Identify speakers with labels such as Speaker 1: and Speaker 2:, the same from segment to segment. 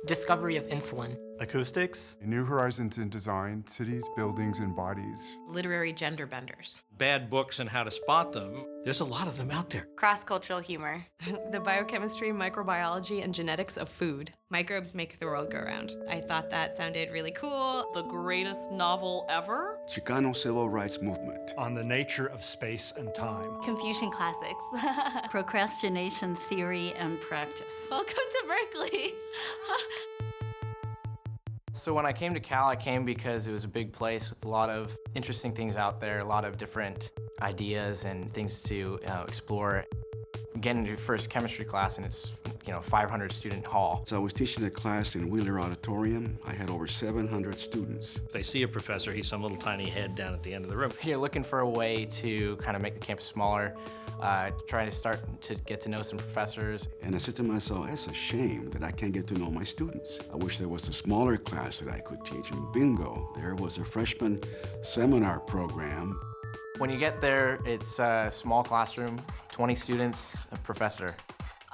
Speaker 1: discovery of insulin.
Speaker 2: Acoustics.
Speaker 3: New horizons in design, cities, buildings, and bodies.
Speaker 4: Literary gender benders.
Speaker 5: Bad books and how to spot them. There's a lot of them out there.
Speaker 6: Cross-cultural humor.
Speaker 4: The biochemistry, microbiology, and genetics of food. Microbes make the world go round. I thought that sounded really cool.
Speaker 7: The greatest novel ever.
Speaker 8: Chicano civil rights movement.
Speaker 2: On the nature of space and time.
Speaker 9: Confucian classics.
Speaker 10: Procrastination theory and practice.
Speaker 6: Welcome to Berkeley.
Speaker 11: So when I came to Cal, I came because it was a big place with a lot of interesting things out there, a lot of different ideas and things to explore. Getting into your first chemistry class, and it's 500 student hall.
Speaker 8: So I was teaching a class in Wheeler Auditorium. I had over 700 students.
Speaker 5: If they see a professor, he's some little tiny head down at the end of the room.
Speaker 11: You're looking for a way to kind of make the campus smaller, trying to start to get to know some professors.
Speaker 8: And I said to myself, it's a shame that I can't get to know my students. I wish there was a smaller class that I could teach. And bingo, there was a freshman seminar program.
Speaker 11: When you get there, it's a small classroom, 20 students, a professor.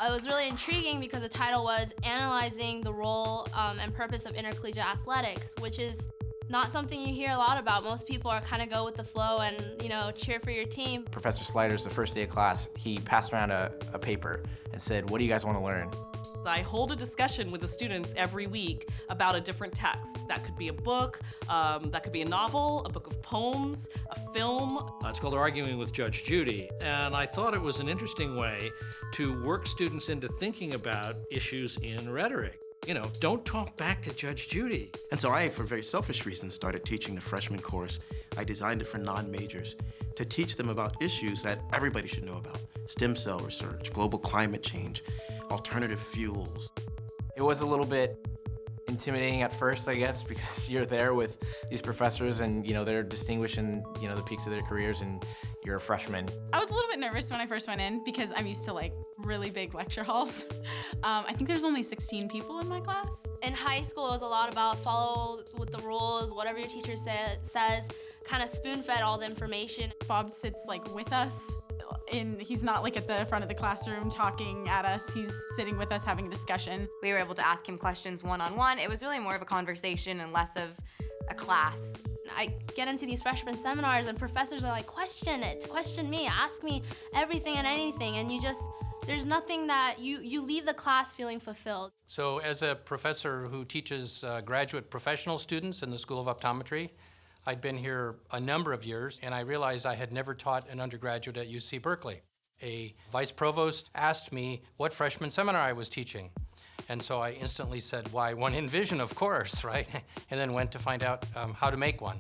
Speaker 6: It was really intriguing because the title was Analyzing the Role and Purpose of Intercollegiate Athletics, which is not something you hear a lot about. Most people are kind of go with the flow and, cheer for your team.
Speaker 11: Professor Sliders, the first day of class, he passed around a paper and said, what do you guys want to learn?
Speaker 7: I hold a discussion with the students every week about a different text. That could be a book, that could be a novel, a book of poems, a film.
Speaker 5: It's called Arguing with Judge Judy. And I thought it was an interesting way to work students into thinking about issues in rhetoric. Don't talk back to Judge Judy.
Speaker 12: And so I, for very selfish reasons, started teaching the freshman course. I designed it for non-majors to teach them about issues that everybody should know about. Stem cell research, global climate change, alternative fuels.
Speaker 11: It was a little bit intimidating at first, I guess, because you're there with these professors and, they're distinguishing, the peaks of their careers, and you're a freshman.
Speaker 13: I was a little bit nervous when I first went in because I'm used to really big lecture halls. I think there's only 16 people in my class.
Speaker 6: In high school, it was a lot about follow with the rules, whatever your teacher says, kind of spoon-fed all the information.
Speaker 13: Bob sits with us. He's not at the front of the classroom talking at us. He's sitting with us having a discussion.
Speaker 6: We were able to ask him questions one-on-one. It was really more of a conversation and less of a class. I get into these freshman seminars and professors are like, question it, question me, ask me everything and anything, and there's nothing that you leave the class feeling fulfilled.
Speaker 14: So as a professor who teaches graduate professional students in the School of Optometry, I'd been here a number of years, and I realized I had never taught an undergraduate at UC Berkeley. A vice provost asked me what freshman seminar I was teaching. And so I instantly said, why, one in vision, of course, right? And then went to find out how to make one.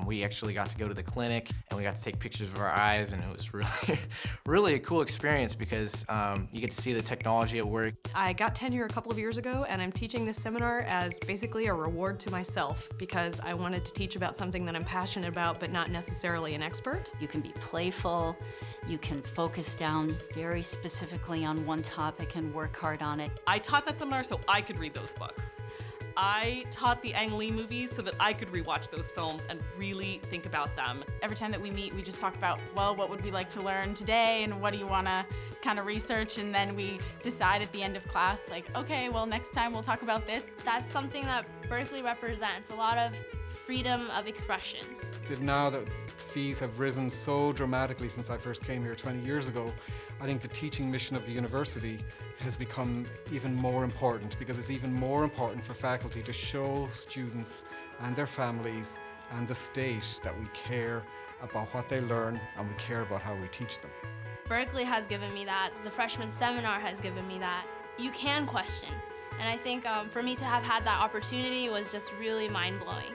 Speaker 11: We actually got to go to the clinic, and we got to take pictures of our eyes, and it was really, really a cool experience because you get to see the technology at work.
Speaker 4: I got tenure a couple of years ago, and I'm teaching this seminar as basically a reward to myself because I wanted to teach about something that I'm passionate about, but not necessarily an expert.
Speaker 10: You can be playful, you can focus down very specifically on one topic and work hard on it.
Speaker 7: I taught that seminar so I could read those books. I taught the Ang Lee movies so that I could rewatch those films and really think about them.
Speaker 13: Every time that we meet, we just talk about, well, what would we like to learn today and what do you want to kind of research? And then we decide at the end of class, okay, well, next time we'll talk about this.
Speaker 6: That's something that Berkeley represents, a lot of freedom of expression.
Speaker 15: Now that fees have risen so dramatically since I first came here 20 years ago, I think the teaching mission of the university has become even more important because it's even more important for faculty to show students and their families and the state that we care about what they learn and we care about how we teach them.
Speaker 6: Berkeley has given me that. The freshman seminar has given me that. You can question. And I think for me to have had that opportunity was just really mind-blowing.